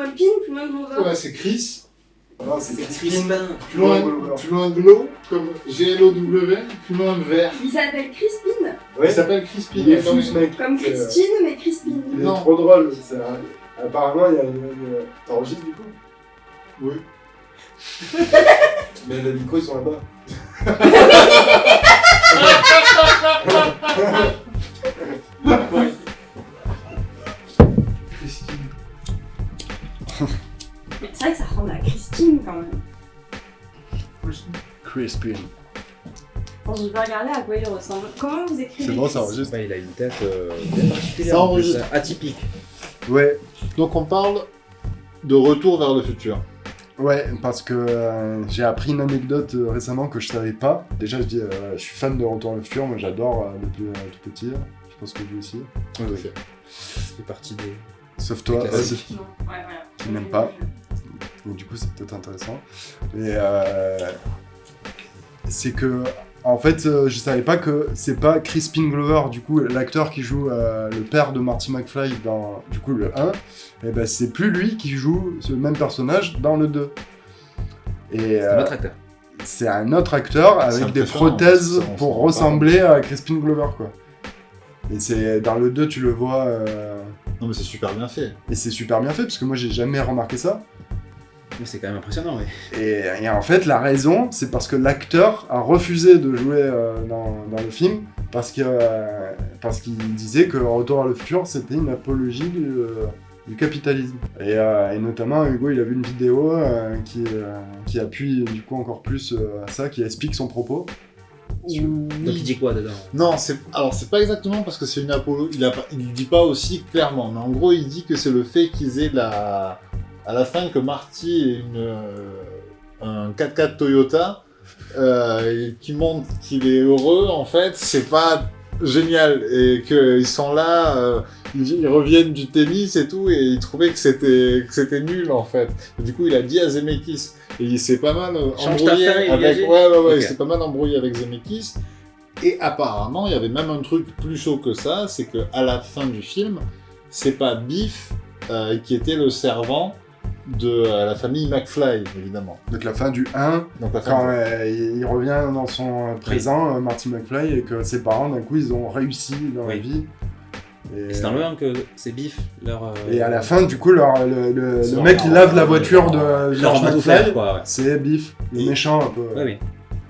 loin Pin, plus loin Glover. Ouais, c'est Chris. Non, c'est Crispin. Plus loin Glow, comme G-L-O-W, plus loin vert. Il s'appelle Crispin. Il s'appelle Crispin. Il est fou ce mec. Comme Christine, mais Crispin. Il est Non. trop drôle. Apparemment, il y a une... T'enregistres du coup? Oui. Mais les micros ils sont là-bas. Christine. Mais c'est vrai que ça ressemble à Christine quand même. Crispin. Bon, je vais regarder à quoi il ressemble. Comment vous écrivez C'est bon, ça Chris enregistre. Il a une tête bien particulière. Ça en plus, enregistre. atypique. Ouais, Donc on parle de retour vers le futur. ouais, parce que j'ai appris une anecdote récemment que je savais pas. Déjà, je suis fan de Retour vers le futur, moi j'adore depuis tout petit. Je pense que lui aussi. Oui, oui. C'est parti des... Sauf toi, Classique. vas-y. Non, ouais, voilà. Tu n'aimes pas. Donc, du coup, c'est peut-être intéressant. Et c'est que, en fait, je savais pas que c'est pas Crispin Glover, du coup, l'acteur qui joue le père de Marty McFly dans, du coup, le 1, et ben c'est plus lui qui joue ce même personnage dans le 2. Et C'est un autre acteur. c'est un autre acteur C'est avec des impressionnant, prothèses ça, on pour s'en ressembler à Crispin Glover, quoi. Et c'est dans le 2, tu le vois, Non mais c'est super bien fait. et c'est super bien fait, parce que moi, j'ai jamais remarqué ça. Mais c'est quand même impressionnant, oui. Et en fait, la raison, c'est parce que l'acteur a refusé de jouer dans le film parce qu'il disait que Retour vers le futur, c'était une apologie du capitalisme. Et notamment, Hugo, il a vu une vidéo qui appuie du coup encore plus à ça, qui explique son propos. Donc il dit quoi dedans? Non, c'est pas exactement parce que c'est une apolo. Il le dit pas aussi clairement, mais en gros, il dit que c'est le fait qu'ils aient à la fin que Marty ait un 4x4 Toyota et qui montre qu'il est heureux, en fait, c'est pas génial. Et qu'ils sont là, ils reviennent du tennis et tout, et ils trouvaient que c'était nul, en fait. Et du coup, il a dit à Zemeckis, et il s'est pas mal Change ta embrouillé fin et avec... viager. Ouais, Ok. il s'est pas mal embrouillé avec Zemeckis. Et apparemment, il y avait même un truc plus chaud que ça, c'est que à la fin du film, c'est pas Biff qui était le servant de la famille McFly, évidemment. Donc la fin du 1, Donc la fin quand il revient dans son présent, Marty McFly, et que ses parents, d'un coup, ils ont réussi dans la Oui. vie. Et c'est dans le 1 que c'est Biff, leur... Et à la fin, du coup, le C'est mec qui leur- lave la voiture de leur George bras de McFly, fer, quoi, ouais. c'est Biff, le Et- méchant un peu. Ouais, oui.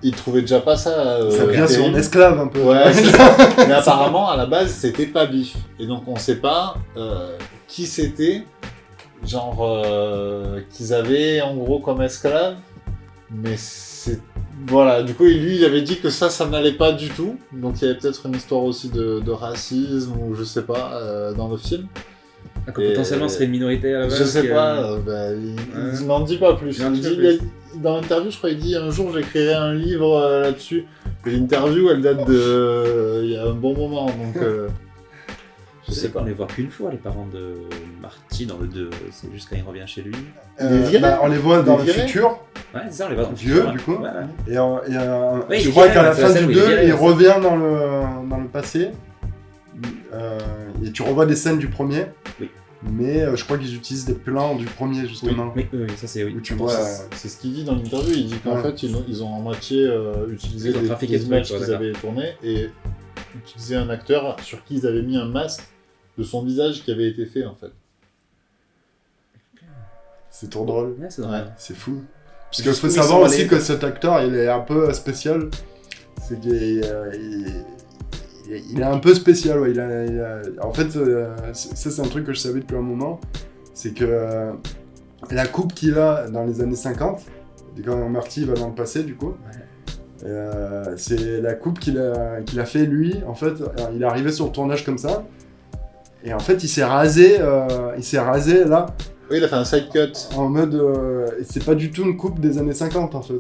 il trouvait déjà pas ça. Ça devient son terrible. esclave un peu. Ouais, c'est ça. Mais apparemment, à la base, c'était pas Biff. Et donc, on sait pas qui c'était. Genre, qu'ils avaient en gros comme esclave. Mais c'est. Voilà, du coup, lui, il avait dit que ça n'allait pas du tout. Donc, il y avait peut-être une histoire aussi de racisme ou je sais pas dans le film. Ah, que potentiellement, ce serait une minorité à la base. Je sais qui, pas, il n'en dit pas plus. Il en dit pas Il dit- dans l'interview, je crois, il dit un jour j'écrirai un livre là-dessus. Et l'interview, elle date de. Il y a un bon moment, donc. Je sais pas, on les voit qu'une fois, les parents de Marty dans le 2. C'est juste quand il revient chez lui. Il est viré. On les voit dans le viré. futur, Ouais, c'est ça, on les voit dans le Vieux, futur, ouais. du coup. Ouais, ouais. et Ouais, il je est crois viré, qu'à la c'est la fin scène du où il est 2, viré, il ça. revient dans le passé. Et tu revois des scènes du premier. Oui. Mais je crois qu'ils utilisent des plans du premier, justement. Oui, ça c'est oui. Où tu vois... C'est ce qu'il dit dans l'interview. Il dit qu'en Ouais. fait, ils ont en moitié utilisé Ils ont des trafiqué le images truc, ouais, qu'ils d'accord. avaient tournées et utilisé un acteur sur qui ils avaient mis un masque de son visage qui avait été fait en fait. C'est trop drôle. Ouais, c'est drôle. C'est fou. Parce Et qu'il du faut coup, ils savoir sont aussi allés- que cet acteur, il est un peu spécial. C'est qu'il il est un peu spécial, ouais. En fait, ça c'est un truc que je savais depuis un moment. C'est que la coupe qu'il a dans les années 50, quand Marty va dans le passé du coup, c'est la coupe qu'il a fait lui. En fait, il est arrivé sur le tournage comme ça. Et en fait, il s'est rasé là. Oui, il a fait un side cut. En mode, c'est pas du tout une coupe des années 50 en fait.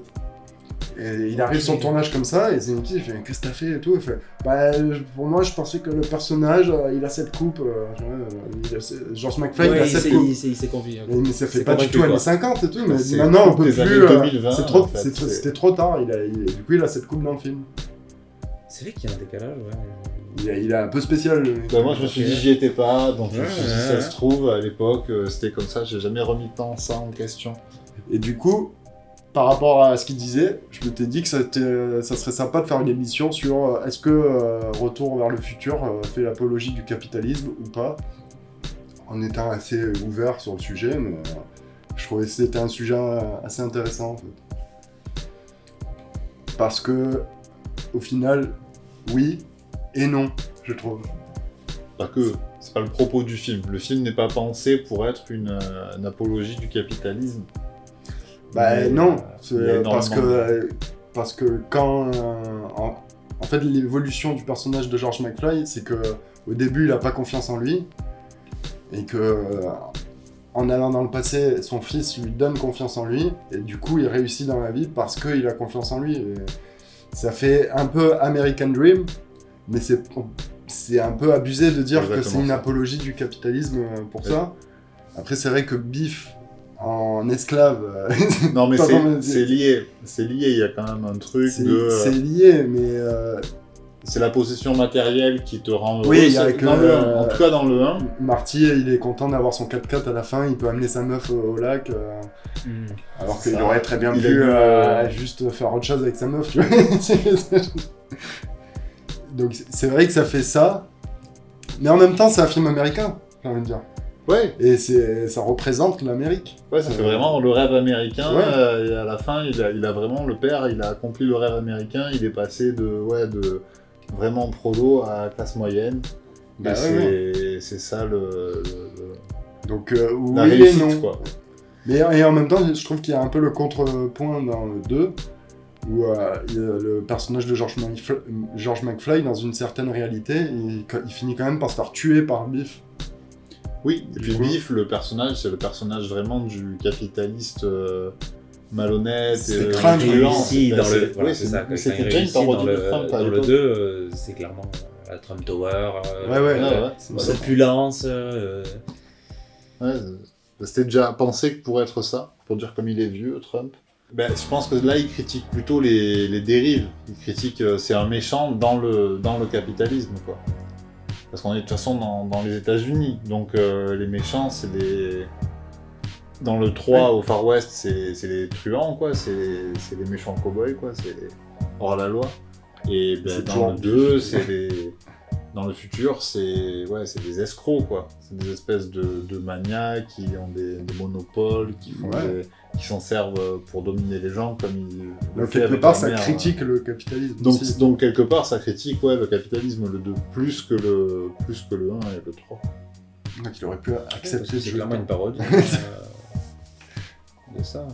Et il arrive sur le tournage comme ça, et Zemeckis il fait qu'est-ce que t'as fait et tout. Il fait bah, pour moi je pensais que le personnage il a cette coupe. George McFly il a Ouais, cette coupe. il s'est convié. Mais ça fait C'est pas du convaincu, tout années quoi. 50 et tout, mais C'est maintenant on peut des plus. années 2020, c'est trop, en fait, c'était trop tard. Du coup il a cette coupe dans le film. C'est vrai qu'il y a un décalage, ouais. il est un peu spécial. Bah, moi je me suis dit j'y étais pas, donc je me Ouais, suis dit ouais. ça se trouve à l'époque c'était comme ça, j'ai jamais remis tant ça en question. Et du coup, par rapport à ce qu'il disait, je m'étais dit que ça serait sympa de faire une émission sur est-ce que Retour vers le futur fait l'apologie du capitalisme ou pas, en étant assez ouvert sur le sujet, mais je trouvais que c'était un sujet assez intéressant en fait. Parce que, au final, oui et non, je trouve. Pas que, c'est pas le propos du film. Le film n'est pas pensé pour être une apologie du capitalisme. Bah Mais, non, il y a énormément parce que quand en fait l'évolution du personnage de George McFly, c'est que au début il a pas confiance en lui et que en allant dans le passé, son fils lui donne confiance en lui et du coup il réussit dans la vie parce qu'il a confiance en lui. Et ça fait un peu American Dream, mais c'est un peu abusé de dire que Exactement c'est une ça. apologie du capitalisme pour Ouais. ça. Après c'est vrai que Biff en esclave. Non mais Pas c'est vraiment- c'est lié, il y a quand même un truc C'est de... c'est lié, mais C'est la possession matérielle qui te rend heureux. Oui, il y a C'est- que, dans le 1, en tout cas dans le 1. Marty, il est content d'avoir son 4x4 à la fin, il peut amener sa meuf au lac, alors C'est qu'il ça. aurait très bien Il a pu eu, juste faire autre chose avec sa meuf, tu vois. Donc c'est vrai que ça fait ça, mais en même temps c'est un film américain, j'ai envie de dire. Ouais, Et ça représente l'Amérique. ouais, ça fait vraiment le rêve américain. Ouais. Et à la fin, il a vraiment, le père, il a accompli le rêve américain. Il est passé de vraiment prodo à classe moyenne. Bah Et ouais, c'est ça le- Donc la oui et réussite, non. quoi. Mais et en même temps, je trouve qu'il y a un peu le contrepoint dans le 2, où il y a le personnage de George McFly, dans une certaine réalité, il finit quand même par se faire tuer par Biff. Oui, et puis Du coup- Biff, le personnage, c'est le personnage vraiment du capitaliste malhonnête C'est et Trump, truand. réussi dans C'est- le. Voilà, oui, c'est ça. Quand c'était il déjà une réussit dans parodie de le, Trump à dans le l'époque. 2, c'est clairement la Trump Tower. Ouais, ouais. L'opulence. Ouais, c'était déjà pensé que pour être ça, pour dire comme il est vieux, Trump. Ben, je pense que là, il critique plutôt les dérives. Il critique, c'est un méchant dans le capitalisme, quoi. Parce qu'on est de toute façon dans les États-Unis, donc les méchants, c'est des... Dans le 3, au Far West, c'est les truands, quoi. C'est les méchants cow-boys, quoi. C'est hors la loi. Et ben, C'est dans toujours le 2, c'est les... Dans le futur, c'est des escrocs, quoi. C'est des espèces de maniaques qui ont des monopoles, qui s'en servent pour dominer les gens comme ils le Donc fait quelque avec part, la ça mère. critique le capitalisme aussi. Donc quelque part, ça critique le capitalisme, le 2, plus que le 1 et le 3. Donc il aurait pu accepter C'est ce jeu. clairement une parodie de ça.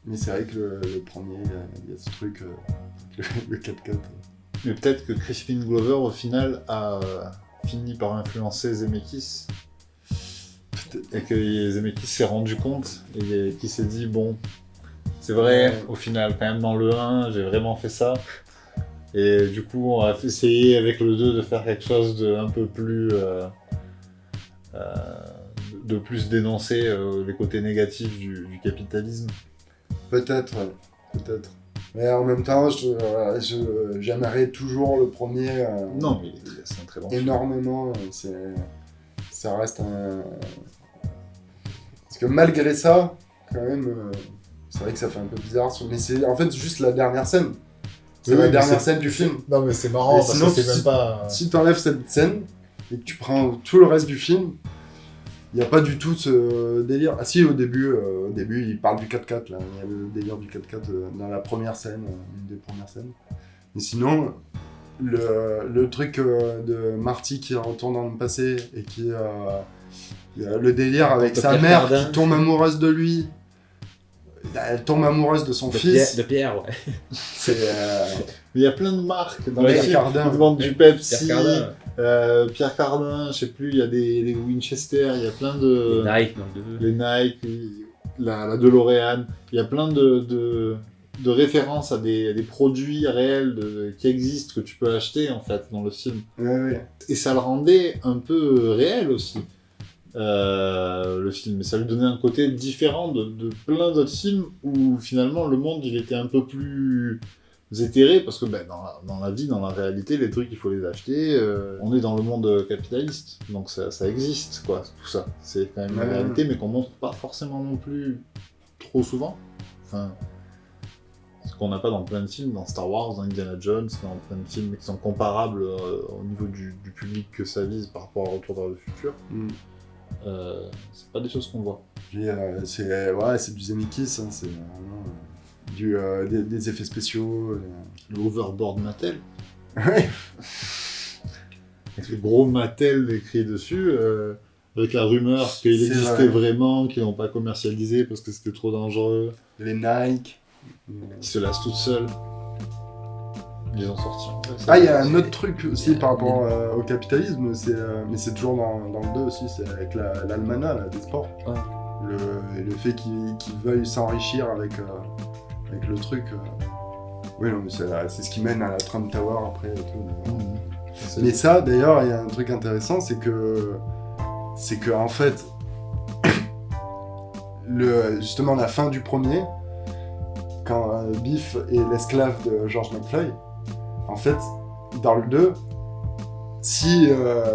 Mais c'est vrai que le premier, il y a ce truc, le 4x4. Mais peut-être que Crispin Glover, au final, a fini par influencer Zemeckis. Et que Zemeckis s'est rendu compte et qu'il s'est dit, bon, c'est vrai, au final, quand même dans le 1, j'ai vraiment fait ça. Et du coup, on va essayer avec le 2 de faire quelque chose de un peu plus... de plus dénoncer les côtés négatifs du capitalisme. Peut-être, ouais, peut-être. Mais en même temps, j'aimerais toujours le premier Non, mais c'est un très bon film. énormément. Ça reste un... Parce que malgré ça, quand même, c'est vrai que ça fait un peu bizarre. Mais c'est en fait juste la dernière scène. C'est Oui, la mais dernière c'est- scène du film. Non, mais c'est marrant Et parce sinon, que c'est si- même pas... Si tu enlèves cette scène et que tu prends tout le reste du film, il n'y a pas du tout ce délire. Ah si, au début, il parle du 4x4, là. Il y a le délire du 4x4 dans la première scène, une des premières scènes. Mais sinon, le truc de Marty qui retourne dans le passé et qui... il y a le délire avec De sa Pierre mère Cardin. qui tombe amoureuse de lui. Elle tombe amoureuse de son fils. De Pierre, ouais. C'est... Mais il y a plein de marques dans Ouais, les Pierre films. Cardin. Ils vendent du Pierre Pepsi, Cardin. Pierre Cardin, je sais plus, il y a des Winchester, il y a plein de... Les Nike dans le 2. Les Nike, la DeLorean, il y a plein de références à des produits réels qui existent, que tu peux acheter en fait dans le film. Ouais. Et ça le rendait un peu réel aussi, le film. Et ça lui donnait un côté différent de plein d'autres films où finalement le monde il était un peu plus éthérés, parce que dans la vie, dans la réalité, les trucs, il faut les acheter. On est dans le monde capitaliste, donc ça existe, quoi, tout ça. C'est quand même une Ouais. réalité, mais qu'on montre pas forcément non plus trop souvent. Enfin, ce qu'on n'a pas dans plein de films, dans Star Wars, dans Indiana Jones, dans plein de films qui sont comparables au niveau du public que ça vise par rapport à Retour vers le futur. C'est pas des choses qu'on voit. Puis, c'est du Zemeckis, hein, c'est vraiment des effets spéciaux. Le Overboard Mattel, Ouais. avec le gros Mattel écrit dessus, avec la rumeur qu'il C'est existait vrai. vraiment, qu'ils n'ont pas commercialisé parce que c'était trop dangereux, Les Nike. qu'ils se lassent toutes seules. Ils ont sorti. Ah, il y a un autre truc aussi par rapport au capitalisme, mais c'est toujours dans le 2 aussi, c'est avec l'almanach là, des sports. Ouais. Le fait qu'ils veuillent s'enrichir avec le truc. Oui, non, mais c'est ce qui mène à la Trump Tower après et tout. C'est- Mais ça, d'ailleurs, il y a un truc intéressant, c'est que en fait, justement la fin du premier, quand Biff est l'esclave de George McFly, en fait, dans le 2, si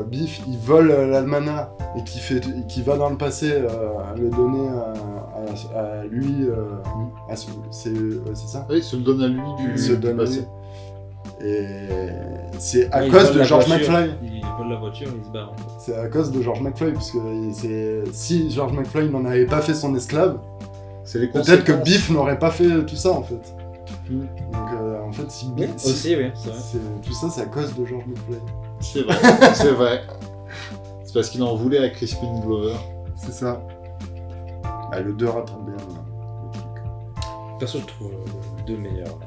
Biff il vole l'almanach et qu'il va dans le passé le donner à lui, c'est ça. Oui, il se le donne à lui Il du se donne à passé. lui. Et c'est à Ouais, il cause vole de la George voiture, McFly. Il vole la voiture, il se barre. En fait. C'est à cause de George McFly, parce que si George McFly n'en avait pas fait son esclave, C'est les peut-être que conséquences. Biff n'aurait pas fait tout ça en fait. Mm. Donc en fait, si Oui, Biff. aussi, oui, c'est vrai. Tout ça, c'est à cause de George McFly. C'est vrai, c'est vrai. C'est parce qu'il en voulait à Crispin Glover. C'est ça. Ah, le 2 rattrape bien le truc. Perso, je trouve le 2 meilleur.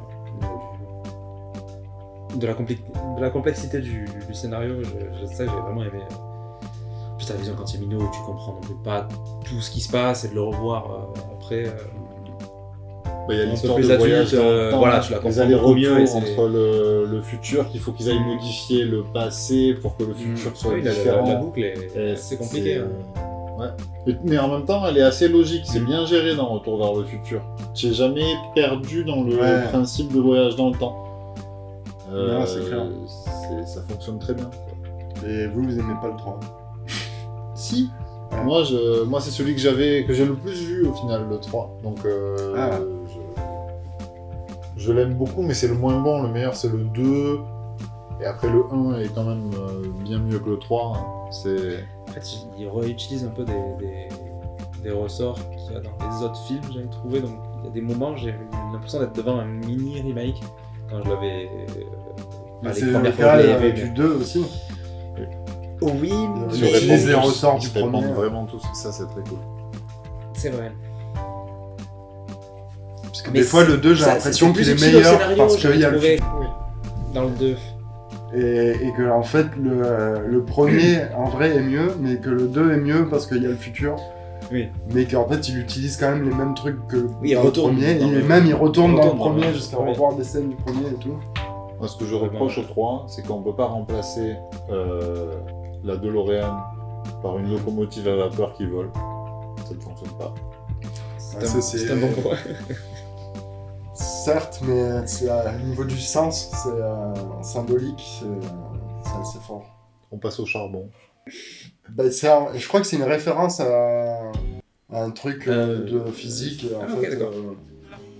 De la complexité du scénario, ça j'ai vraiment aimé. Plus la vision quand il y a Mino, où tu comprends non plus pas tout ce qui se passe et de le revoir après. Bah, il y a Un peu l'histoire plus de adulte, voyage dans le temps, voilà, tu la les comprends allers-retours beaucoup mieux, et c'est- entre le futur, qu'il faut qu'ils aillent modifier le passé pour que le futur soit Oui, différent. la boucle est Et assez compliquée. hein. Ouais. Mais en même temps, elle est assez logique, c'est bien géré dans Retour vers le futur. Tu n'es jamais perdu dans le Ouais. principe de voyage dans le temps. Non, c'est clair. Ça fonctionne très bien. Quoi. Et vous aimez pas le 3. Si. Ouais. Moi c'est celui que j'ai le plus vu au final, le 3. Donc Ah. je l'aime beaucoup, mais c'est le moins bon. Le meilleur c'est le 2. Et après le 1 est quand même bien mieux que le 3. Hein. C'est... En fait, il réutilise un peu des ressorts qu'il y a dans les autres films, j'avais trouvé. Donc, il y a des moments, j'ai eu l'impression d'être devant un mini remake quand je l'avais. Mais les c'est le premières fois cas que je l'avais du vu. 2 aussi. Oh oui, Ils Ils utilisent répondent les tous, ressorts ils du se répondent premier. vraiment tous. Ça c'est très cool. c'est vrai. Parce que Mais des fois, le 2, j'ai ça, l'impression c'est qu'il plus est utile au meilleur scénario, parce j'avais qu'il y a le trouvé. futur. Dans le 2. Et que en fait le premier en vrai est mieux, mais que le 2 est mieux parce qu'il y a le futur. Oui. Mais qu'en fait il utilise quand même les mêmes trucs que Oui, il dans le retourne premier, dans et le- même il retourne dans le retourne dans premier le jusqu'à premier. revoir des scènes du premier et tout. Moi, ce que je reproche au 3, c'est qu'on peut pas remplacer la DeLorean par une locomotive à vapeur qui vole. Ça ne fonctionne pas. C'est Ah, ça, c'est- un bon point. Certes, mais c'est au niveau du sens, c'est symbolique, c'est assez fort. On passe au charbon. Bah, je crois que c'est une référence à un truc de physique. En ah, ok, fait, d'accord.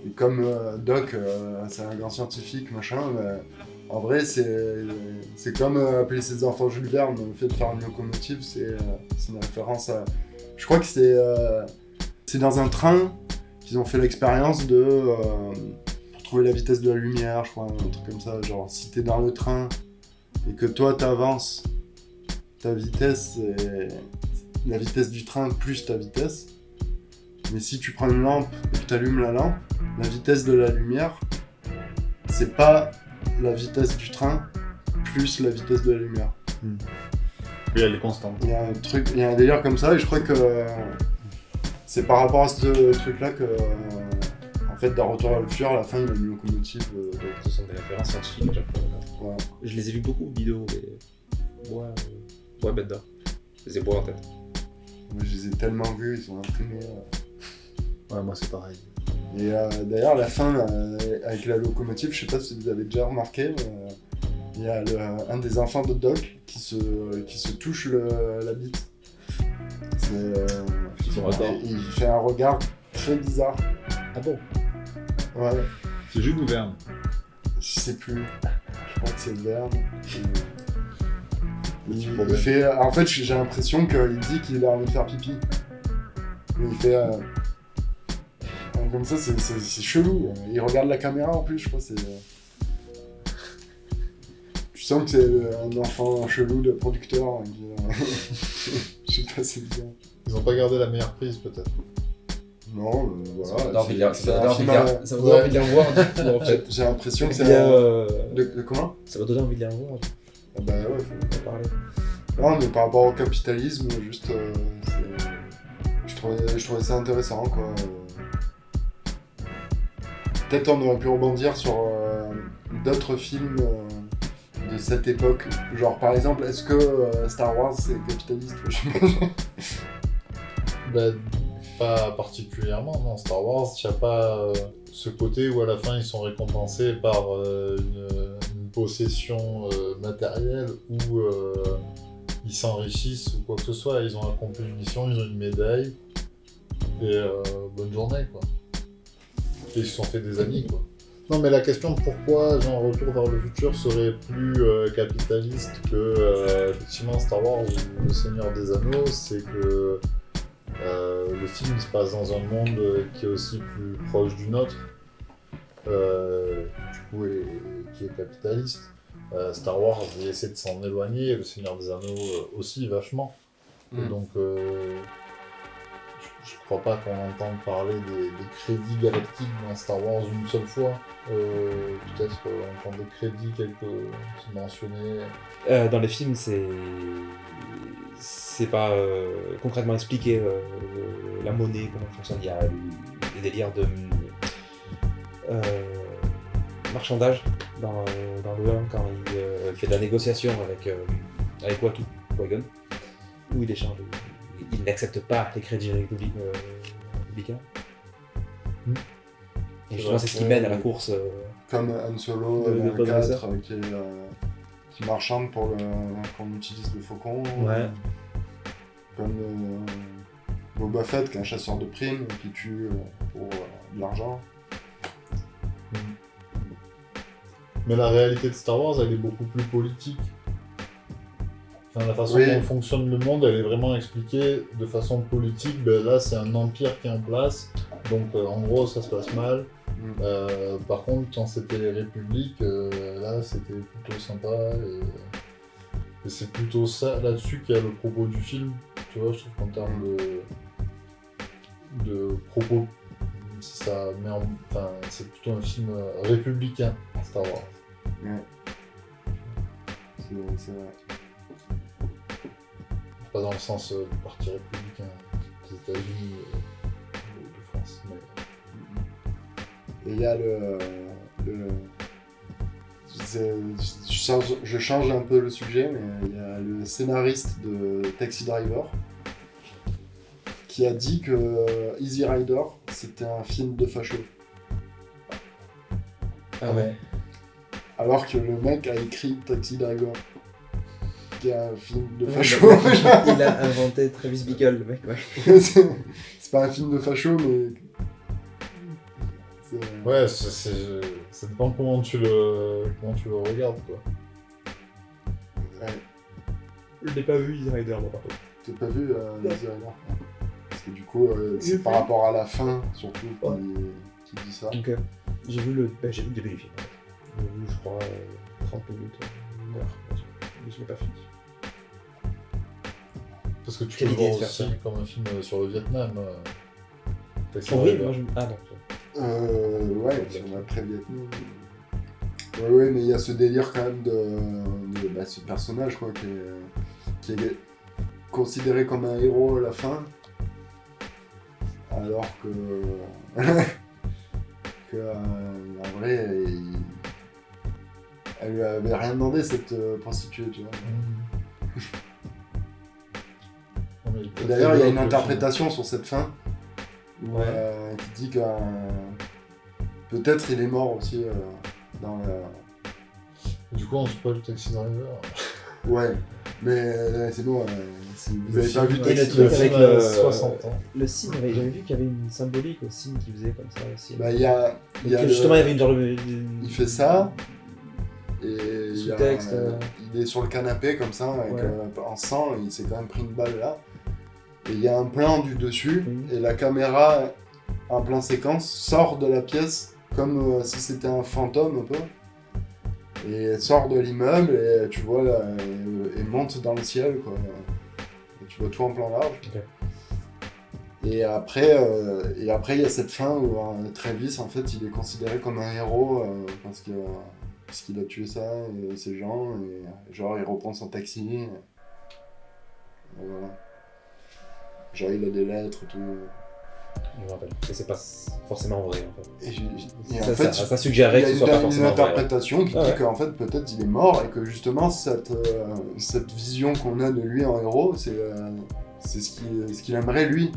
et comme Doc, c'est un grand scientifique, machin, mais en vrai, c'est comme appeler ses enfants Jules Verne, le fait de faire une locomotive, c'est une référence à... Je crois que c'est dans un train qu'ils ont fait l'expérience de... pour trouver la vitesse de la lumière, je crois, un truc comme ça. Genre, si t'es dans le train et que toi, t'avances, ta vitesse, c'est la vitesse du train plus ta vitesse. Mais si tu prends une lampe et que tu allumes la lampe, la vitesse de la lumière, c'est pas la vitesse du train plus la vitesse de la lumière. Et elle est constante. Il y a un délire comme ça et je crois que c'est par rapport à ce truc-là que, en fait, dans Retour vers le futur, à la fin, il y a une locomotive. Ce sont des références scientifiques à chaque fois. Voilà. Je les ai vus beaucoup, vidéos, mais. Ouais, bête d'or. Je les ai bois en tête. Moi, je les ai tellement vus, ils sont imprimés. Ouais, moi c'est pareil. Et d'ailleurs, la fin, avec la locomotive, je sais pas si vous avez déjà remarqué, mais il y a un des enfants de Doc qui se touche la bite. Son regard. Il fait un regard très bizarre. Ah bon? Ouais, C'est Jules ou Verne? je sais plus. Je crois que c'est Verne. Petit Il problème. fait, en fait, j'ai l'impression qu'il dit qu'il a envie de faire pipi. Mais il fait comme ça, c'est chelou. Il regarde la caméra en plus, je crois. Tu sens que c'est un enfant chelou de producteur. Je sais pas, c'est bizarre. Ils ont pas gardé la meilleure prise, peut-être. Non, Ça voilà. me donne envie de c'est la un film à- revoir, du coup, en fait. J'ai l'impression que Il y c'est a, de comment Ça m'a donné envie de les revoir, Ah bah ouais, faut... on en parler. Non, mais par rapport au capitalisme, juste, je trouvais ça intéressant, quoi. Peut-être on aurait pu rebondir sur d'autres films de cette époque. Genre, par exemple, est-ce que Star Wars c'est capitaliste? Je sais pas. Bah, pas particulièrement, non. Star Wars, il n'y a pas ce côté où à la fin ils sont récompensés par une possession matérielle ou ils s'enrichissent ou quoi que ce soit. Ils ont accompli une mission, ils ont une médaille et bonne journée, quoi. Et ils se sont fait des amis, quoi. Non, mais la question de pourquoi genre Retour vers le futur serait plus capitaliste que effectivement Star Wars ou Le Seigneur des Anneaux, c'est que le film se passe dans un monde qui est aussi plus proche du nôtre, du coup, qui est capitaliste. Star Wars, il essaie de s'en éloigner, et Le Seigneur des Anneaux aussi, vachement. Et donc, je crois pas qu'on entende parler des crédits galactiques dans Star Wars une seule fois. Peut-être on entend des crédits quelques mentionnés. Dans les films, c'est pas concrètement expliqué la monnaie, comment elle fonctionne. Il y a des délires de marchandage dans le 1 quand il fait de la négociation avec Qui-Gon, où il échange. Il n'accepte pas les crédits républicains. Et justement, c'est ce qui mène à la course. Comme Han Solo De dans le Podcaster. 4 qui marchande pour qu'on utilise le faucon. Ouais. Comme Boba Fett qui est un chasseur de primes qui tue pour de l'argent. Mais la réalité de Star Wars, elle est beaucoup plus politique. Enfin, la façon Oui. dont fonctionne le monde, elle est vraiment expliquée de façon politique. Ben, là, c'est un empire qui est en place, donc en gros, ça se passe mal. Par contre, quand c'était les républiques, là, c'était plutôt sympa. Et c'est plutôt ça là-dessus qu'il y a le propos du film. Tu vois, je trouve qu'en termes de propos, ça met enfin, c'est plutôt un film républicain, Star Wars. Ouais. C'est vrai. Pas dans le sens du parti républicain des États-Unis ou de France. Mais... Et il y a je change un peu le sujet, mais il y a le scénariste de Taxi Driver qui a dit que Easy Rider c'était un film de facho. Ah ouais. Alors que le mec a écrit Taxi Driver, qui est un film de facho. Il a inventé Travis Bickle, le mec, ouais. C'est pas un film de facho, mais. Ouais, ça dépend comment tu le regardes, quoi. Ouais. Je l'ai pas vu, Easy Rider, moi, par contre. T'as pas vu Easy Rider? Parce que du coup, c'est par rapport à la fin, surtout, qui dit ça. Donc, j'ai vu le début du film. J'ai vu, je crois, 30 minutes, une heure. Mais je l'ai pas fini. Parce que tu Quelle peux le idée voir de faire aussi ça. comme un film sur le Vietnam. Taxi Oui, Driver. moi je... Ah non. Ouais, sur l'après-Vietnam. Ouais, mais il y a ce délire quand même de ce personnage, quoi, qui est considéré comme un héros à la fin. Alors que. En vrai, elle lui avait rien demandé, cette prostituée, tu vois. Non, mais Et d'ailleurs, il y a une le film. interprétation sur cette fin Ouais. qui dit qu'un peut-être il est mort aussi dans la... Du coup, on spoil le Taxi Driver. Ouais, mais c'est bon, si vous Le avez pas film, vu ouais, Taxi le le truc film avec a le- 60 ans. Le signe, j'avais vu qu'il y avait une symbolique au signe qui faisait comme ça aussi. bah, il y a Justement, il y avait une genre il fait ça, et il y a, Sous-texte, il est sur le canapé comme ça, avec, Ouais. en sang, et il s'est quand même pris une balle là. Et il y a un plan du dessus, Mhm. et la caméra, en plan séquence, sort de la pièce comme si c'était un fantôme un peu. Et elle sort de l'immeuble, et tu vois, là, et monte dans le ciel, quoi. Et tu vois tout en plan large. Ok. Et après, il y a cette fin où Travis, en fait, il est considéré comme un héros parce qu'il a tué ça, et ces gens, et genre, il reprend son taxi. Et voilà. Genre, il a des lettres, tout. Je me rappelle. Mais c'est pas forcément vrai en fait. Et en Ça, fait, ça suggérait il y que a ce soit pas une forcément vrai. interprétation qui Ah dit ouais. qu'en fait, peut-être il est mort, et que justement, cette vision qu'on a de lui en héros, c'est ce qu'il aimerait lui.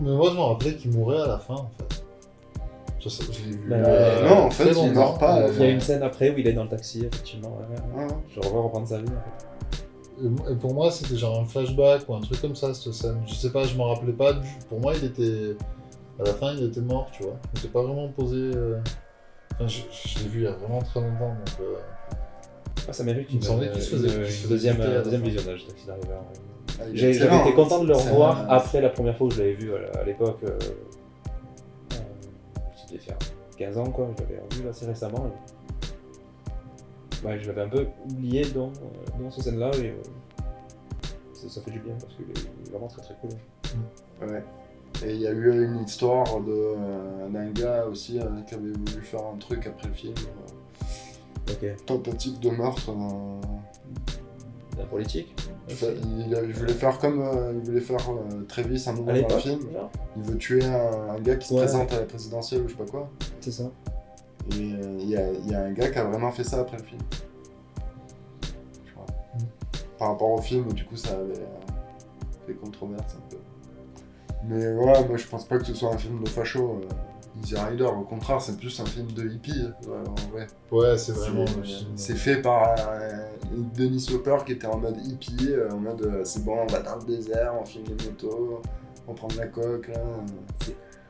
Mais moi, je me rappelais qu'il mourait à la fin, en fait. Je l'ai vu. Bah, non, en très fait, il longtemps. meurt pas à la Il y a une scène après où il est dans le taxi, effectivement. Ouais. Ouais. Je revois reprendre sa vie en fait. Et pour moi, c'était genre un flashback ou un truc comme ça, cette scène. Je sais pas, je m'en rappelais pas. Pour moi, il était... À la fin, il était mort, tu vois. Il n'était pas vraiment posé... Enfin, je l'ai vu il y a vraiment très longtemps, donc... Ah, ça mérite Il me semblait qu'il se faisait- qu'il se faisait deuxième buter à la deuxième fin. visionnage, Taxi Driver. Ah, il est J'avais excellent, été hein. content de le C'est revoir un- après la première fois où je l'avais vu à l'époque. Ça devait faire 15 ans quoi, je l'avais revu assez récemment. Ouais, je l'avais un peu oublié dans cette scène-là et ça fait du bien parce qu'il est vraiment très très cool. Ouais. Et il y a eu une histoire d'un gars aussi qui avait voulu faire un truc après le film. Ok. Tentative de meurtre. La politique. Il voulait faire comme il voulait faire Travis un À moment dans le l'époque, film. genre. Il veut tuer un gars qui se Ouais. présente à la présidentielle ou je sais pas quoi. C'est ça. Et il y a un gars qui a vraiment fait ça après le film. Je crois. Par rapport au film, du coup, ça avait fait controverse un peu. Mais voilà, moi je pense pas que ce soit un film de facho. Easy Rider, au contraire, c'est plus un film de hippie. En vrai. Ouais, c'est vraiment... le film. C'est fait par Dennis Hopper qui était en mode hippie, en mode c'est bon, on va dans le désert, on filme des motos, on prend de la coke là.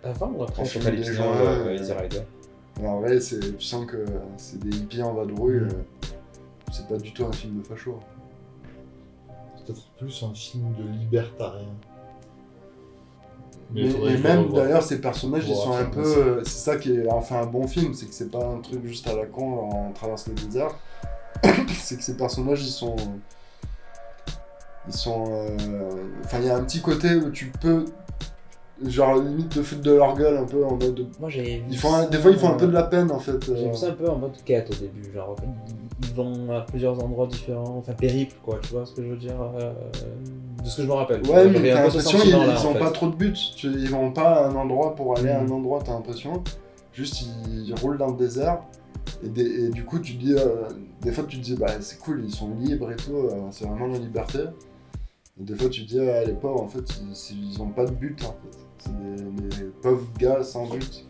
Avant ou après On filme Apocalypse des Now, gens, Easy Rider. Mais en vrai, tu sens que c'est des hippies en vadrouille. C'est pas du tout un film de facho. Peut-être plus un film de libertarien. Mais, il faudrait et que je le même revoie. d'ailleurs, ces personnages, ils Pour sont voir un ça, peu. C'est ça qui est en fait un bon film, c'est que c'est pas un truc juste à la con, genre, on traverse le désert. C'est que ces personnages, ils sont. Enfin, il y a un petit côté où tu peux. Genre, limite, te foutre de leur gueule un peu en mode. Moi j'ai vu Des fois, ils font un peu de la peine en fait. J'ai vu ça un peu en mode quête au début, genre ils vont à plusieurs endroits différents, enfin périple quoi, tu vois ce que je veux dire, de ce que je me rappelle. Ouais, mais J'avais un t'as peu ce l'impression sentiment-là, ils en ont fait. pas trop de but. Ils vont pas à un endroit pour aller à un Mm. endroit, t'as l'impression. Juste, ils roulent dans le désert. Et du coup, tu te dis. Des fois, tu te dis, bah c'est cool, ils sont libres et tout, c'est vraiment la liberté. Et des fois, tu te dis, à l'époque, en fait, ils ont pas de but en fait. C'est des pauvres gars sans but.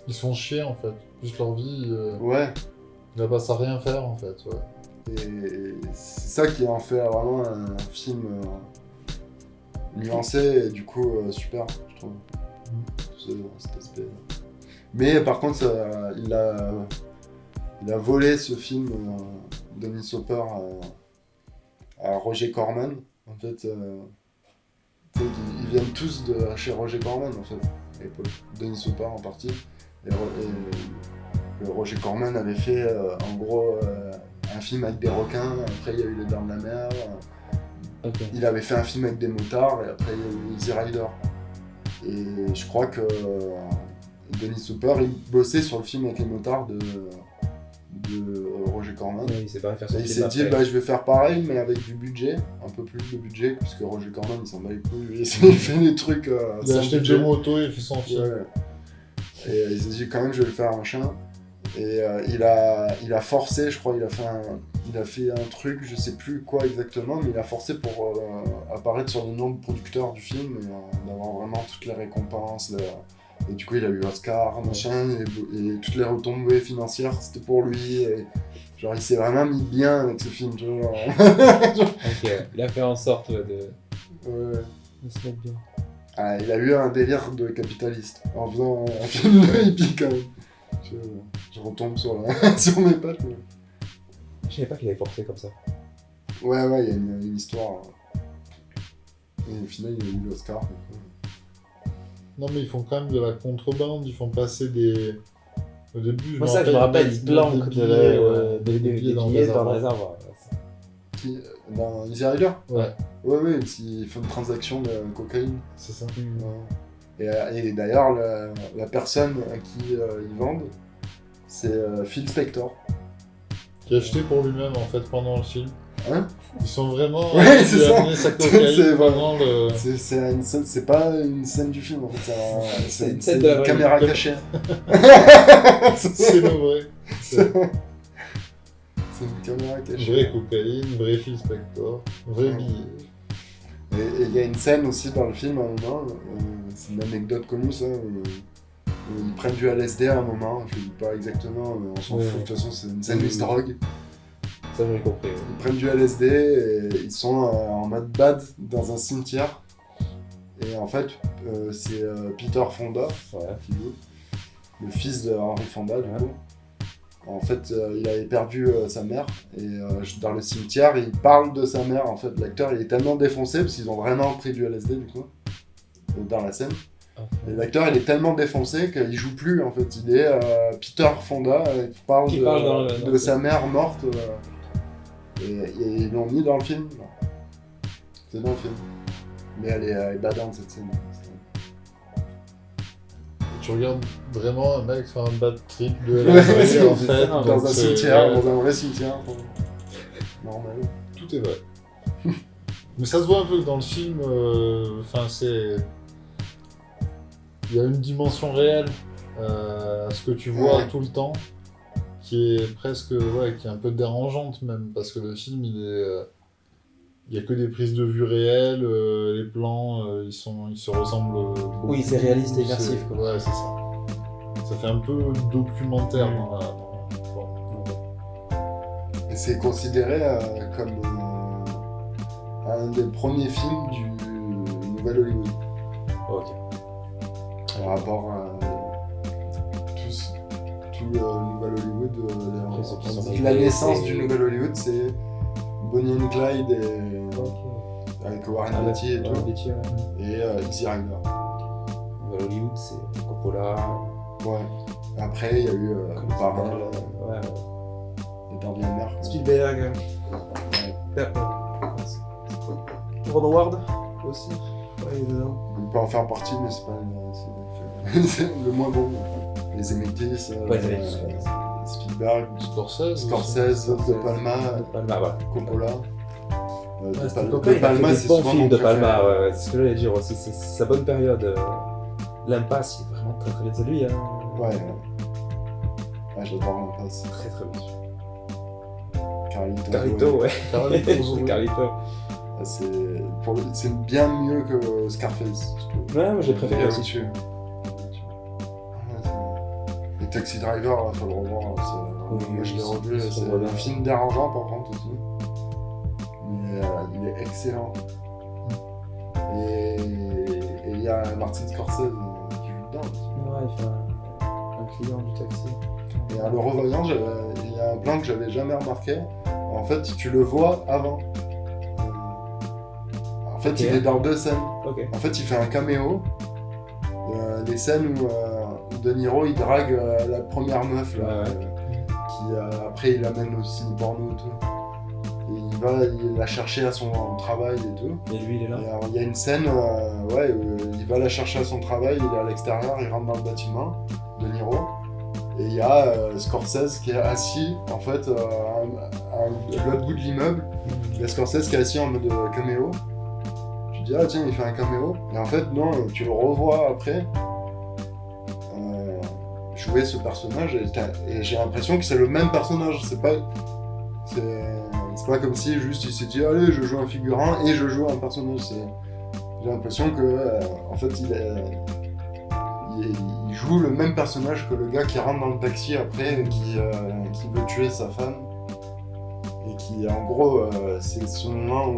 Ils se font chier, en fait. Juste leur vie, Ouais. ils ne passent à rien faire, en fait. Ouais. Et c'est ça qui en fait vraiment un film nuancé et du coup super, je trouve. Cet aspect. Mais par contre, il a volé ce film, Dennis Hopper, à Roger Corman. En fait, ils viennent tous de chez Roger Corman, en fait, à l'époque. Dennis Hopper en partie. Et Roger Corman avait fait, en gros, un film avec des requins. Après, il y a eu Les Dents de la Mer. Ok. Il avait fait un film avec des motards. Et après, il y a eu Easy Rider. Et je crois que Dennis Hopper, il bossait sur le film avec les motards de Roger Corman. Ouais, il s'est barré faire son Et il film s'est dit, après. bah, je vais faire pareil, mais avec du budget, un peu plus de budget, puisque Roger Corman, il s'en bat les couilles, il fait des trucs Il a sans acheté budget. deux motos, il fait son film. Ouais. Et il s'est dit, quand même, je vais le faire un chien. Et il a forcé, je crois, il a fait un truc, je sais plus quoi exactement, mais il a forcé pour apparaître sur le nom de producteur du film, et d'avoir vraiment toutes les récompenses, Et du coup, il a eu Oscar, machin, et toutes les retombées financières, c'était pour lui. Et, genre, il s'est vraiment mis bien avec ce film, tu vois. Genre. Ok, il a fait en sorte de Ouais. se mettre bien. Ah, il a eu un délire de capitaliste en faisant un film de hippie quand même. Je retombe sur mes pattes. Mais... Je savais pas qu'il avait forcé comme ça. Ouais, il y a une histoire. Et au final, il a eu l'Oscar. Non, mais ils font quand même de la contrebande, ils font passer des. Au début, Moi, ça, je me rappelle, il planque des billets dans le réservoir. réservoir. Qui, dans Easy Rider. Ouais, Ouais, il fait une transaction de cocaïne. c'est ça. Ouais. Et d'ailleurs, la personne à qui ils vendent, c'est Phil Spector. Qui a acheté pour lui-même en fait pendant le film. Hein? Ils sont vraiment. Ouais, il c'est a ça. amené sa cocaïne C'est pendant le. C'est une scène, c'est pas une scène du film en fait, c'est une scène de la vraie caméra vie. cachée. C'est le vrai. C'est C'est une caméra cachée. vrai cocaïne, vrai Phil Spector, vrai Ouais. billet. Et il y a une scène aussi dans le film à un moment, c'est une anecdote connue ça, où ils prennent du LSD à un moment, je ne dis pas exactement, mais on s'en Ouais. fout, de toute façon c'est une scène de drogue. Ça, j'ai compris. Ils prennent du LSD et ils sont en mode bad dans un cimetière. Et en fait, c'est Peter Fonda, Ouais. qui joue, le fils de Henry Fonda du coup. En fait, il avait perdu sa mère et dans le cimetière, il parle de sa mère. En fait, l'acteur il est tellement défoncé parce qu'ils ont vraiment pris du LSD du coup dans la scène. Et l'acteur il est tellement défoncé qu'il joue plus en fait. Il est Peter Fonda qui parle de sa mère morte et ils l'ont mis dans le film. C'est dans le film. Mais elle est badante cette scène. Tu regardes vraiment un mec faire un bad trip de Ouais, LSD c'est en fait. dans donc un c'est- cimetière, ouais, dans un vrai cimetière. Normal. Tout est vrai. Mais ça se voit un peu dans le film. Enfin, c'est. Il y a une dimension réelle à ce que tu vois Ouais. tout le temps, qui est presque, ouais, qui est un peu dérangeante même, parce que le film, il y a que des prises de vue réelles, les plans, ils se ressemblent. Beaucoup. Oui, c'est réaliste et immersif, C'est- quoi. Ouais, c'est ça. Ça fait un peu documentaire dans la forme. Et c'est considéré comme un des premiers films du Nouvel Hollywood. Ok. Par rapport à tout le Nouvel Hollywood. Après, ceux qui sont On dit que arrivés, la naissance c'est- du Nouvel Hollywood, c'est Bonnie and Clyde Ok. avec Warren Ah, Beatty et ouais, tout, Beatty, ouais. et Easy Rider. Hollywood, c'est Coppola, Ouais. Après, il y a eu comme le parrain, ouais. les dernières mères. Spielberg, Ron Howard aussi. Ouais, il est dedans. On peut en faire partie, mais c'est pas c'est le moins bon. Les Zemeckis, Ouais, les Zemeckis, Spielberg, Scorsese. De Palma, De Palma, voilà. Coppola. Ouais, c'était De Coppola, il a Palma, fait c'est des bons souvent films mon de préféré. Palma, ouais, c'est ce que j'allais dire aussi, c'est sa bonne période. L'impasse, il est vraiment très très bien, c'est lui, hein. Ouais. Ouais, j'adore l'impasse. Très très bien. Carlito. Carlito, ouais. Carlito, ouais. Carlito. Ah, c'est bien mieux que Scarface, je trouve. Ouais, moi j'ai préféré Il est aussi. au-dessus. Et Taxi Driver, il faut le revoir. Oui, Moi, je l'ai revu. c'est C'est vraiment bien. un film dérangeant, par contre, aussi. Mais il est excellent. Et il y a Martin Scorsese qui joue dedans. Ouais, il fait un client du taxi. Et en le revoyant, il y a un plan que j'avais jamais remarqué. En fait, tu le vois avant. En fait, Ok. il est dans 2 scènes. Ok. En fait, il fait un caméo. Les scènes où De Niro il drague la première meuf là, Ouais, qui après il amène au ciné porno et tout. Et il va la chercher à son travail et tout. Et lui, il est là. Et alors, il y a une scène ouais, où il va la chercher à son travail, il est à l'extérieur, il rentre dans le bâtiment, De Niro. Et il y a Scorsese qui est assis en fait à l'autre bout de l'immeuble. Il y a Scorsese qui est assis en mode caméo. Tu te dis ah tiens il fait un caméo. Et en fait non, tu le revois après jouer ce personnage et j'ai l'impression que c'est le même personnage. C'est pas comme si juste il s'est dit allez je joue un figurant et je joue un personnage. J'ai l'impression que en fait il joue le même personnage que le gars qui rentre dans le taxi après, qui veut tuer sa femme. Et qui, en gros, c'est ce moment où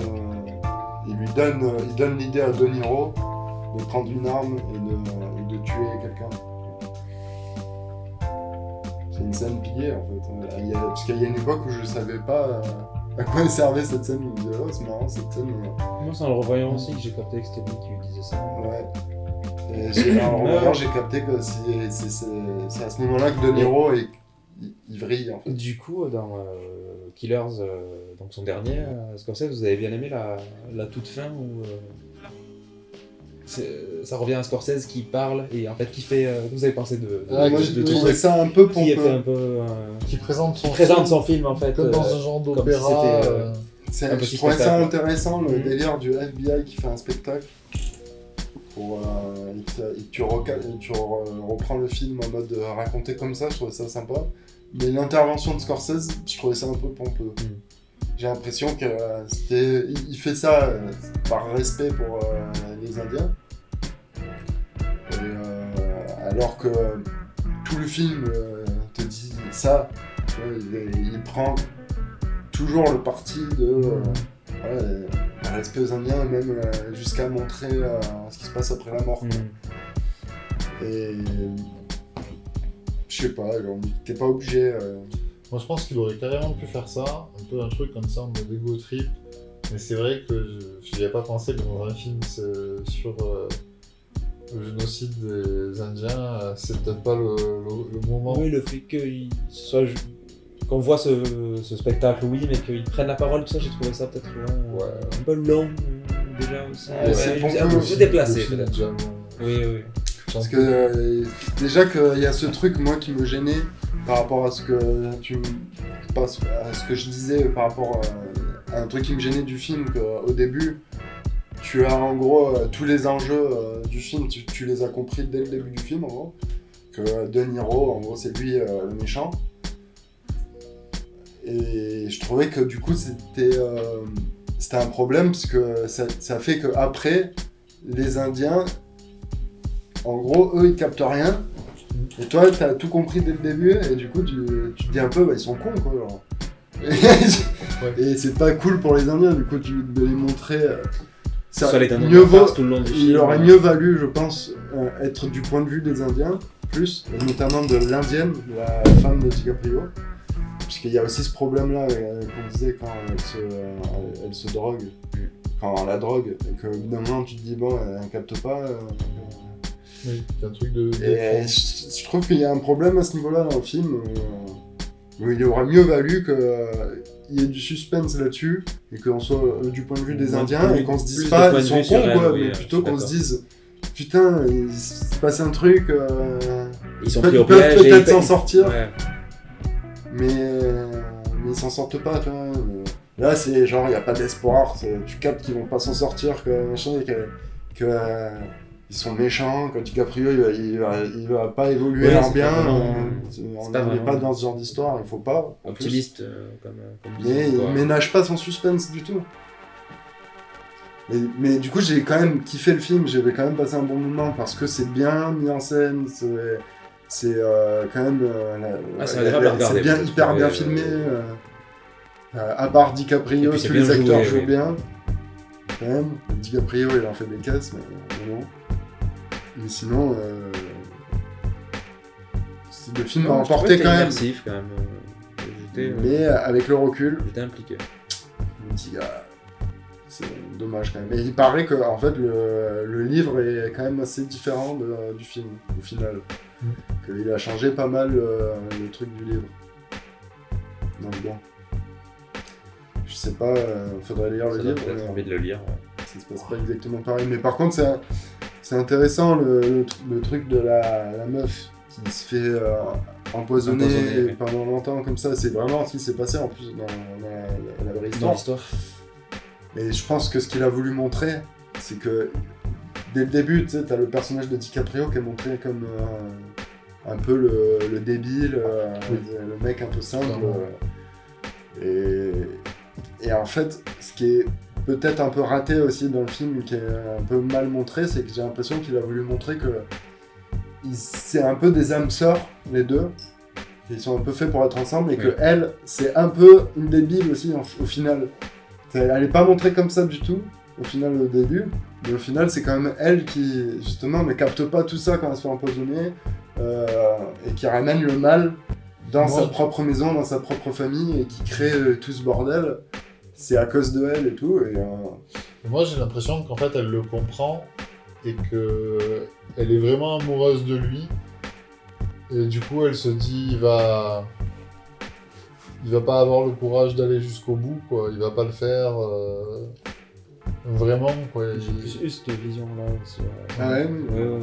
il donne l'idée à De Niro de prendre une arme et de tuer quelqu'un. C'est une scène pillée en fait. Parce qu'il y a une époque où je savais pas à quoi elle servait cette scène. Je me disais, oh c'est marrant cette scène. Moi, c'est en le revoyant aussi que j'ai capté que c'était lui qui lui disait ça. Ouais. Et en revoyant, j'ai capté que c'est à ce moment-là que De Niro il vrille en fait. Du coup, dans Killers, donc son dernier, Scorsese, vous avez bien aimé la toute fin où ça revient à Scorsese qui parle et en fait qui fait. Vous avez pensé de Moi, je tout trouvais ce ça un peu qui est fait un pompeux. peu. Qui présente Son film en fait. comme dans un genre comme d'opéra. si c'était, un petit Je trouvais ça spectacle. intéressant, le Mhm. délire du FBI qui fait un spectacle. Tu reprends le film en mode raconté comme ça, je trouvais ça sympa. Mais l'intervention de Scorsese, je trouvais ça un peu pompeux. J'ai l'impression que il fait ça par respect pour les Indiens. Et, alors que tout le film te dit ça, tu vois, il prend toujours le parti de respect aux Indiens, même jusqu'à montrer ce qui se passe après la mort. Et je sais pas, genre, t'es pas obligé. Moi, je pense qu'il aurait carrément pu faire ça, un peu un truc comme ça en mode ego trip. Mais c'est vrai que je n'y ai pas pensé que dans un film sur le génocide des Indiens, c'est peut-être pas le moment. Oui, le fait qu'on voit ce spectacle, oui, mais qu'ils prennent la parole, tout ça, j'ai trouvé ça peut-être un peu long déjà aussi. Ouais, c'est un pompeux peu aussi, déplacé Le film est peut-être. déjà long. Oui. Parce que déjà qu'il y a ce truc, moi, qui me gênait par rapport à ce que à ce que je disais par rapport à un truc qui me gênait du film, qu'au début, tu as en gros tous les enjeux du film, tu les as compris dès le début du film, en gros. Que De Niro, en gros, c'est lui le méchant. Et je trouvais que du coup, c'était un problème, parce que ça fait qu'après, les Indiens, en gros, eux, ils captent rien. Et toi, t'as tout compris dès le début, et du coup, tu te dis un peu, ils sont cons, quoi. Genre. Et c'est pas cool pour les Indiens, du coup, de les montrer. Ça les donne mieux vaut, tout le long du film. il aurait mieux valu, je pense, être du point de vue des Indiens, plus, et notamment de l'Indienne, la femme de DiCaprio. Puisqu'il y a aussi ce problème-là, qu'on disait, quand elle se drogue, quand elle la drogue, et qu'au bout d'un moment, tu te dis, bon, elle capte pas. Oui, c'est un truc de. Et je trouve qu'il y a un problème à ce niveau-là dans le film, où il aurait mieux valu qu'il y ait du suspense là-dessus, et qu'on soit du point de vue des Indiens, et qu'on se dise plus pas, de point ils de sont vue sur cons, elle, quoi, oui, mais je plutôt suis qu'on d'accord. se dise, putain, il se passe un truc, Ils sont ils pris au peuvent piège. peut-être s'en sortir, Ouais. mais ils s'en sortent pas, tu vois. Là, c'est genre, il n'y a pas d'espoir, tu captes qu'ils vont pas s'en sortir, que machin, et ils sont méchants, quand DiCaprio il va pas évoluer Ouais, en c'est bien, pas vraiment- on pas n'est vraiment- pas dans ce genre d'histoire, il faut pas. en plus. Optimiste comme Mais vision, il quoi. ménage pas son suspense du tout. Mais du coup, j'ai quand même kiffé le film, j'avais quand même passé un bon moment, parce que c'est bien mis en scène, c'est quand même... c'est agréable à regarder, c'est bien, moi, je hyper trouvais, bien filmé. À part Et DiCaprio, puis c'est tous bien les acteurs joué, jouent oui. bien. Quand même, DiCaprio, il en fait des caisses, mais non. Mais sinon, le film m'a Non, je trouvais emporté que quand c'était même. immersif, quand même. Mais avec le recul, J'étais impliqué. je me dis, c'est dommage quand même. Mais il paraît que en fait, le livre est quand même assez différent du film, au final. Qu'il a changé pas mal le truc du livre. Donc bon. Je sais pas, faudrait lire le Ça donne livre. peut-être mais- envie de le lire. ça se passe pas exactement pareil. Mais par contre, c'est intéressant le truc de la meuf qui se fait empoisonner Empoisonner, oui. pendant longtemps comme ça. C'est vraiment ce qui s'est passé en plus dans la vraie Dans histoire. l'histoire. Et je pense que ce qu'il a voulu montrer, c'est que dès le début, tu sais, t'as le personnage de DiCaprio qui est montré comme un peu le débile, le mec un peu simple. Et en fait, ce qui est peut-être un peu raté aussi dans le film, qui est un peu mal montré, c'est que j'ai l'impression qu'il a voulu montrer que c'est un peu des âmes sœurs, les deux. Ils sont un peu faits pour être ensemble, et que elle, c'est un peu une débile aussi, au final. Elle est pas montrée comme ça du tout, au final, au début. Mais au final, c'est quand même elle qui, justement, ne capte pas tout ça quand elle se fait empoisonner, et qui ramène le mal dans sa propre maison, dans sa propre famille, et qui crée tout ce bordel. C'est à cause de elle et tout. Et moi, j'ai l'impression qu'en fait, elle le comprend et qu'elle est vraiment amoureuse de lui. Et du coup, elle se dit, il va pas avoir le courage d'aller jusqu'au bout, quoi. Il va pas le faire vraiment, quoi. J'ai plus eu cette vision-là aussi. Ah ouais, ouais.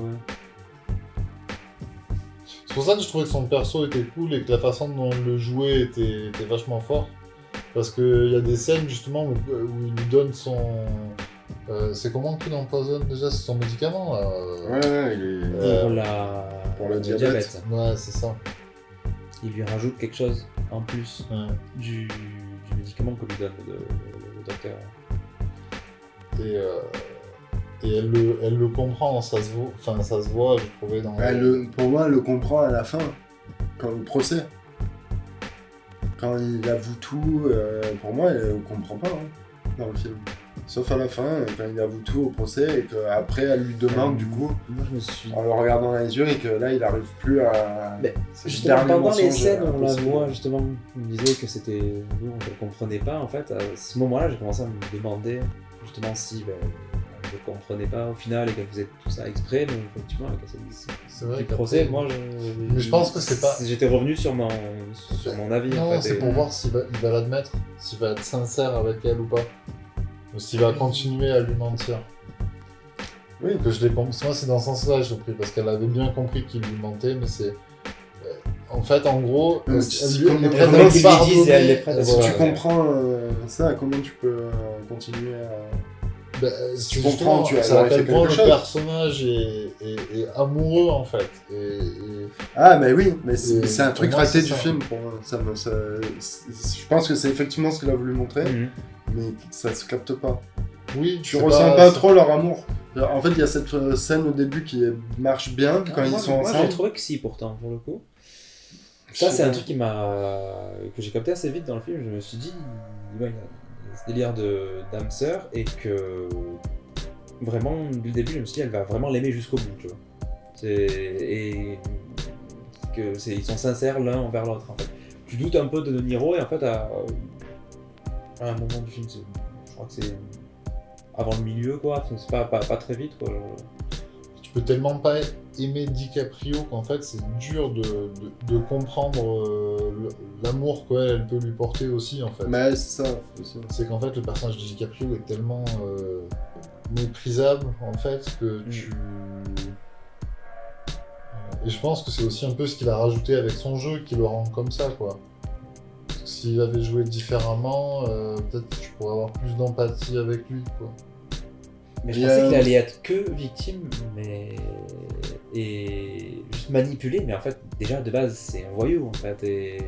C'est pour ça que je trouvais que son perso était cool et que la façon dont il le jouait était vachement fort. Parce qu'il y a des scènes, justement, où il lui donne son... c'est comment qu'il empoisonne déjà? C'est son médicament, là. Ouais, il est... Pour le diabète. Ouais, c'est ça. Il lui rajoute quelque chose en plus du médicament que lui donne le docteur. Et elle le comprend, ça se voit, je trouvais dans... Pour moi, elle le comprend à la fin, quand le procès. Quand il avoue tout, pour moi, elle ne comprend pas dans le film. Sauf à la fin, quand il avoue tout au procès, et qu'après, elle lui demande, du coup, moi, je me suis... en le regardant dans les yeux, et que là, il n'arrive plus à... Justement, pendant les scènes où on la voit, justement, on me disait que c'était... Nous, on ne le comprenait pas, en fait. À ce moment-là, j'ai commencé à me demander, justement, si... je ne comprenais pas au final et qu'elle faisait tout ça exprès, mais effectivement, avec c'est vrai du procès, moi, mais je pense que c'est pas... J'étais revenu sur mon avis. Non, en fait, c'est pour voir s'il va l'admettre, s'il va être sincère avec elle ou pas. Ou s'il va continuer à lui mentir. Oui. Que je l'ai compris. Moi, c'est dans ce sens-là que je l'ai pris, parce qu'elle avait bien compris qu'il lui mentait, mais c'est... En fait, en gros, si elle lui elle a lui dit, elle est prête à Si voilà, tu comprends ça, comment tu peux continuer à... si tu comprends, c'est à quel point le personnage est amoureux, en fait. Ah, mais oui, mais c'est un pour truc moi, raté c'est du ça. film. Pour moi. Je pense que c'est effectivement ce qu'il a voulu montrer, mais ça se capte pas. Oui, Tu ressens pas trop leur amour. En fait, il y a cette scène au début qui marche bien quand ils sont moi, ensemble. j'ai trouvé que si, pourtant, pour le coup. Ça, c'est un truc que j'ai capté assez vite dans le film. Je me suis dit, ouais, il y a ce délire d'âme sœur et que vraiment, dès le début, je me suis dit, elle va vraiment l'aimer jusqu'au bout, tu vois. Et que ils sont sincères l'un envers l'autre, en fait. Tu doutes un peu de De Niro et en fait, à un moment du film, je crois que c'est avant le milieu, quoi. C'est pas très vite, quoi. Tu peux tellement pas aimer DiCaprio qu'en fait c'est dur de comprendre l'amour qu'elle peut lui porter aussi, en fait. Mais c'est ça aussi. C'est qu'en fait le personnage de DiCaprio est tellement méprisable, en fait, que tu... Et je pense que c'est aussi un peu ce qu'il a rajouté avec son jeu qui le rend comme ça, quoi. Parce que s'il avait joué différemment, peut-être que tu pourrais avoir plus d'empathie avec lui, quoi. Mais je pensais qu'il allait être que victime, et juste manipulé, mais en fait, déjà de base, c'est un voyou, en fait, et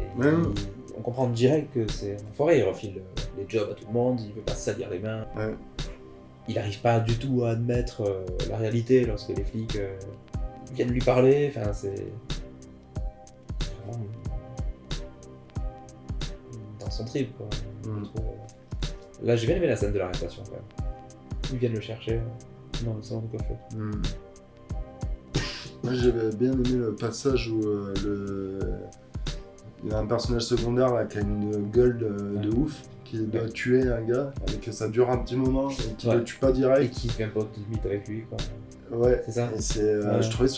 on comprend direct que c'est un enfoiré, il refile les jobs à tout le monde, il veut pas se salir les mains. Ouais. Il n'arrive pas du tout à admettre la réalité lorsque les flics viennent lui parler, enfin, c'est vraiment dans son trip, quoi. Là, j'ai bien aimé la scène de l'arrestation, quand même. Ils viennent le chercher dans le salon de coiffure. Moi, j'avais bien aimé le passage où il y a un personnage secondaire là, qui a une gueule de ouf, qui doit tuer un gars, et que ça dure un petit moment, et qui le tue pas Et direct. qui fait un peu de limite avec lui, quoi. Ouais, C'est ça. et je trouvais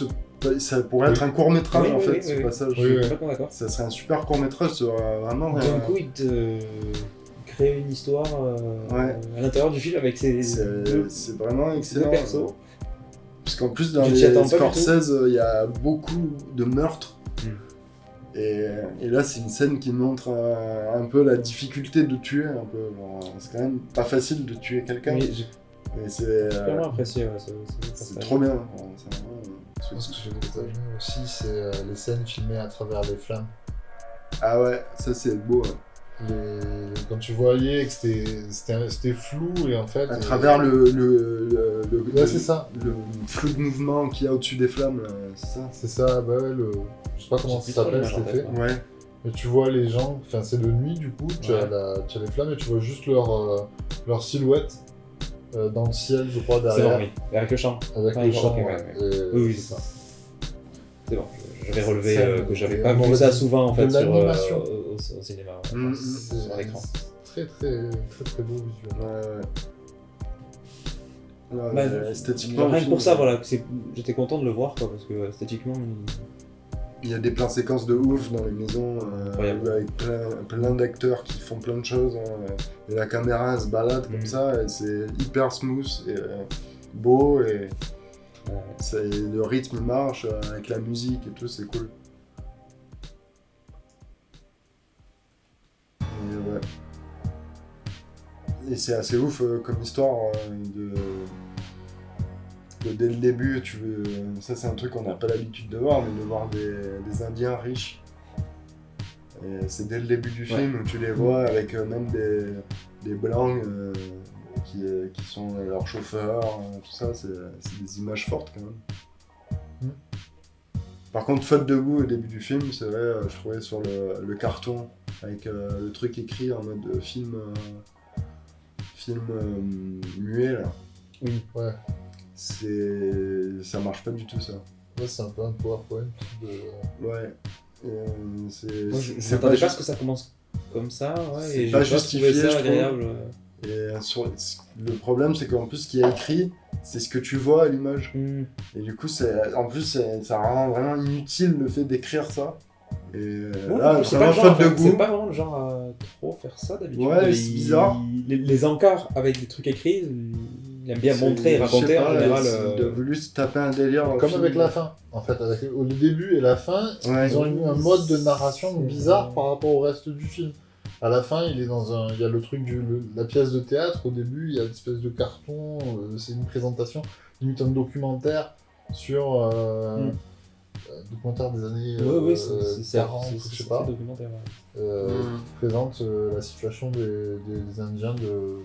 ça pourrait être un court-métrage, en fait, ce passage. Je suis complètement d'accord. Ça serait un super court-métrage, ça aurait vraiment... D'un coup, il te crée une histoire à l'intérieur du film avec ses c'est vraiment excellent. deux persos. Parce qu'en plus, dans Tu t'y les attends pas du Scorsese, il y a beaucoup de meurtres. Et là, c'est une scène qui montre un peu la difficulté de tuer. Un peu. Bon, c'est quand même pas facile de tuer quelqu'un. Oui, j'ai Mais c'est vraiment apprécié c'est trop bien. C'est vraiment, Je pense que j'ai beaucoup aimé aussi, c'est les scènes filmées à travers les flammes. Ah ouais, ça c'est beau. Ouais. quand tu voyais que c'était flou et en fait... À travers Ouais, c'est ça. le flou de mouvement qu'il y a au-dessus des flammes, là, c'est ça. C'est ça, bah ouais, je sais pas comment ça s'appelle cet effet. Ouais. Et tu vois les gens, enfin c'est de nuit du coup, tu as les flammes et tu vois juste leur silhouette dans le ciel, je crois, C'est derrière. bon, oui. Avec le chant. Avec Ah, le ok, chant. ouais, Et- Oui, c'est ça. C'est bon, j'avais relevé C'est- que j'avais c'est pas un vu mauvais- ça souvent en de fait sur, l'animation. au cinéma, ouais. Mm, Enfin, sur l'écran. Très très beau visuel. Ouais, Bah, esthétiquement, Rien le que film, pour ça, voilà, j'étais content de le voir quoi, parce que esthétiquement, il y a des plans séquences de ouf dans les maisons, Incroyable. avec plein d'acteurs qui font plein de choses, hein, et la caméra elle se balade comme ça, et c'est hyper smooth et beau, et le rythme marche avec la musique et tout, c'est cool. Et ouais. Et c'est assez ouf comme histoire dès le début, ça c'est un truc qu'on n'a pas l'habitude de voir, mais de voir des Indiens riches. Et c'est dès le début du film où tu les vois avec même des blancs qui sont leurs chauffeurs, tout ça, c'est des images fortes quand même. Par contre, faute de goût au début du film, c'est vrai, je trouvais sur le carton, avec le truc écrit en mode film muet là. Oui, ouais. Ça marche pas du tout ça. Ouais, c'est un peu un PowerPoint Ouais. moi je c'est m'attendais pas à juste- ce que ça commence comme ça, ouais, c'est et j'ai pas pas justifié, trouvé je ça trouve. agréable. Et le problème, c'est qu'en plus, ce qui est écrit, c'est ce que tu vois à l'image. Et du coup, en plus, ça rend vraiment inutile le fait d'écrire ça. Et Ouais, là, c'est pas vraiment le genre, faute en fait, de goût. c'est pas vraiment le genre à trop faire ça d'habitude. Ouais, c'est bizarre. Les encarts avec des trucs écrits, il aime bien montrer et Je sais raconter pas, en général. Il a voulu se taper un délire. dans le Comme film. avec la fin. En fait, au début et la fin, Ouais. ils ont eu un mode de narration bizarre par rapport au reste du film. À la fin, il y a le truc la pièce de théâtre. Au début, il y a une espèce de carton. C'est une présentation, limite un documentaire sur documentaire des années Oui, c'est 40, je sais pas. documentaire. Ouais. Qui présente la situation des Indiens de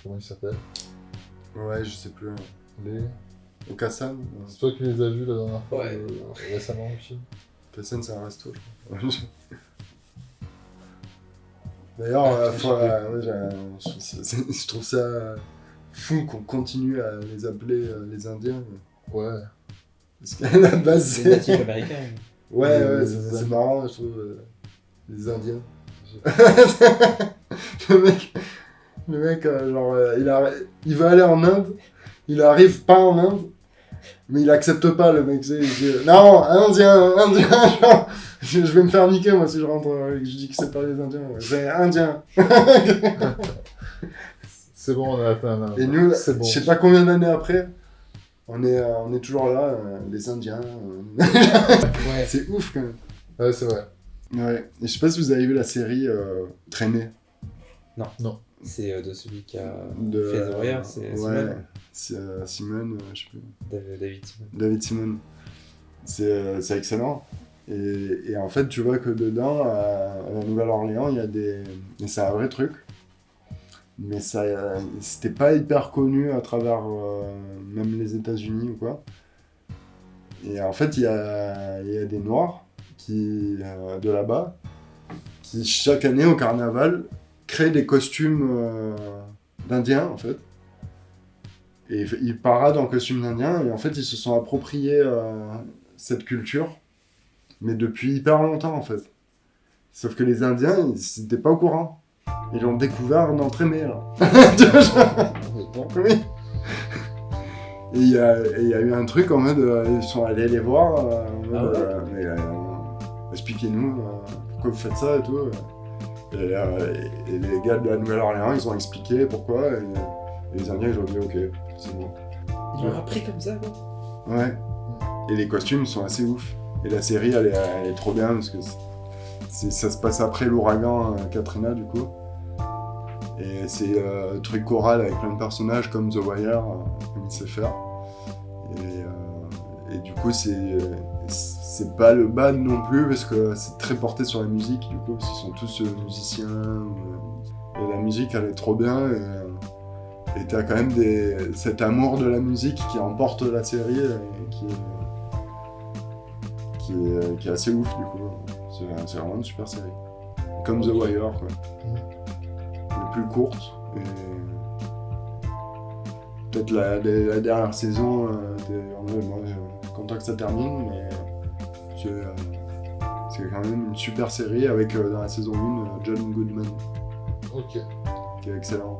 comment ils s'appellent, Ouais, je sais plus. les... Au Kassan. C'est toi qui les as vus la dernière fois Ouais. récemment le film. Kassan, c'est un resto, je crois. D'ailleurs, je trouve ça fou qu'on continue à les appeler les Indiens. Ouais. Parce qu'à la base, C'est c'est... natif américain. Ouais, Les c'est Indiens. marrant, je trouve. Les Indiens. Le mec, il veut aller en Inde, il arrive pas en Inde, mais il accepte pas, le mec. Il dit, non, Indien, genre, je vais me faire niquer, moi, si je rentre et que je dis que c'est pas les Indiens. C'est Indien. C'est bon, on a atteint. Et nous, c'est bon. je sais pas combien d'années après, on est toujours là, les Indiens. Ouais. C'est ouf, quand même. Ouais, c'est vrai. Ouais. Et je sais pas si vous avez vu la série Traîner. C'est de celui qui a De, fait The Warrior, c'est ouais, c'est Simone, je sais plus. David Simon. David Simon. C'est excellent. Et en fait, tu vois que dedans, à la Nouvelle-Orléans, il y a des... Et c'est un vrai truc. Mais ça, c'était pas hyper connu à travers même les États-Unis ou quoi. Et en fait, il y a des Noirs de là-bas qui, chaque année au carnaval, créent des costumes d'Indiens, en fait. Et ils paradent en costume d'Indien, et en fait, ils se sont appropriés cette culture, mais depuis hyper longtemps, en fait. Sauf que les Indiens, ils n'étaient pas au courant. Ils l'ont découvert dans Trémé, là. Tu vois, genre, oui. Et il y a eu un truc en mode, ils sont allés les voir, en mode, expliquez-nous pourquoi vous faites ça et tout. Et les gars de la Nouvelle-Orléans, ils ont expliqué pourquoi, et les Indiens, ils ont dit ok, c'est bon. Ils l'ont appris comme ça, quoi. Ouais. Et les costumes sont assez ouf. Et la série, elle est trop bien, parce que ça se passe après l'ouragan Katrina, du coup. Et c'est un truc choral avec plein de personnages comme The Wire, comme il sait faire. Et du coup, c'est pas le bad non plus, parce que c'est très porté sur la musique, du coup, parce qu'ils sont tous musiciens. Et la musique, elle est trop bien. Et t'as quand même cet amour de la musique qui emporte la série et qui est assez ouf, du coup. C'est vraiment une super série. Comme The Wire, quoi. Les plus courtes. Et peut-être la dernière saison, moi, je suis content que ça termine, mais c'est quand même une super série avec dans la saison 1 John Goodman, Ok. qui est excellent.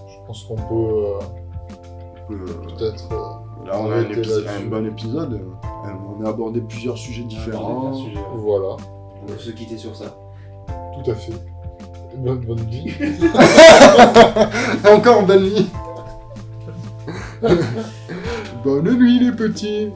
Je pense qu'on peut peut-être. Là, on a arrêter là-dessus. un bon épisode. On a abordé plusieurs sujets différents. Voilà, On peut se quitter sur ça. tout à fait. Bonne vie. Encore bonne nuit. Bonne nuit les petits.